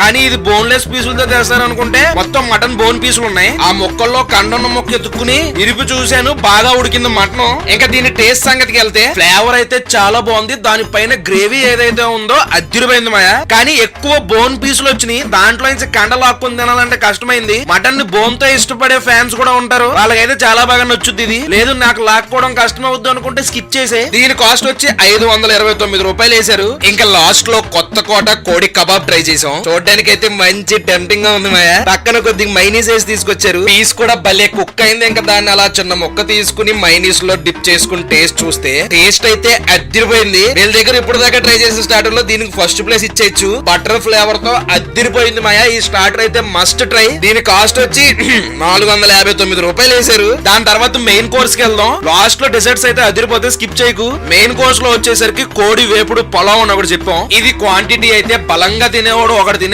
కానీ ఇది బోన్లెస్ పీసులతో చేస్తారు అనుకుంటే మొత్తం మటన్ బోన్ పీసులు ఉన్నాయి. ఆ ముక్కల్లో కండున్న ముక్క ఎత్తుకుని ఇరిపి చూశాను, బాగా ఉడికింది మటన్. ఇంకా దీని టేస్ట్ సంగతికి వెళ్తే ఫ్లేవర్ అయితే చాలా బాగుంది. దానిపైన గ్రేవీ ఏదైతే ఉందో అదిరిపోయింది మాయా. కానీ ఎక్కువ బోన్ పీసులు వచ్చినాయి, దాంట్లో నుంచి కండ లాక్కుని తినాలంటే కష్టమైంది. మటన్ ని బోన్ తో ఇష్టపడే ఫ్యాన్స్ కూడా ఉంటారు, వాళ్ళకైతే చాలా బాగా నచ్చుద్ది. ఇది లేదు నాకు లాక్కోవడం కష్టం అవుద్ది అనుకుంటే స్కిప్ చేసే. దీని కాస్ట్ వచ్చి 529 రూపాయలు వేశారు. ఇంకా లాస్ట్ లో కొత్త కోట కోడి కబాబ్ ట్రై చేసాం. చూడడానికి అయితే మంచి టెంప్టింగ్ గా ఉంది మాయా. పక్కన కొద్దిగా మైనీస్ వేసి తీసుకొచ్చారు. పీస్ కూడా భలే కుక్ అయింది. ఇంకా దాన్ని అలా చిన్న ముక్క తీసుకుని మైనీస్ లో డిప్ చేసుకుని టేస్ట్ చూస్తే టేస్ట్ అయితే అదిరిపోయింది. వీళ్ళ దగ్గర ఇప్పుడు దాకా ట్రై చేసిన స్టార్టర్ లో దీనికి ఫస్ట్ ప్లేస్ ఇచ్చేయచ్చు. బటర్ ఫ్లేవర్ తో అదిరిపోయింది మాయా. ఈ స్టార్టర్ అయితే మస్ట్ ట్రై. దీని కాస్ట్ వచ్చి 459 రూపాయలు వేశారు. దాని తర్వాత మెయిన్ కోర్స్ కి వెళ్దాం. లాస్ట్ లో డెజర్ట్స్ అయితే అదిరిపోతే స్కిప్ చేయకు. మెయిన్ కోర్స్ లో వచ్చేసరికి కోడి వేపుడు పొలావ్ అని ఒకటి చెప్పాం. ఇది క్వాంటిటీ అయితే బలంగా తినేవాడు ఒకటి తినే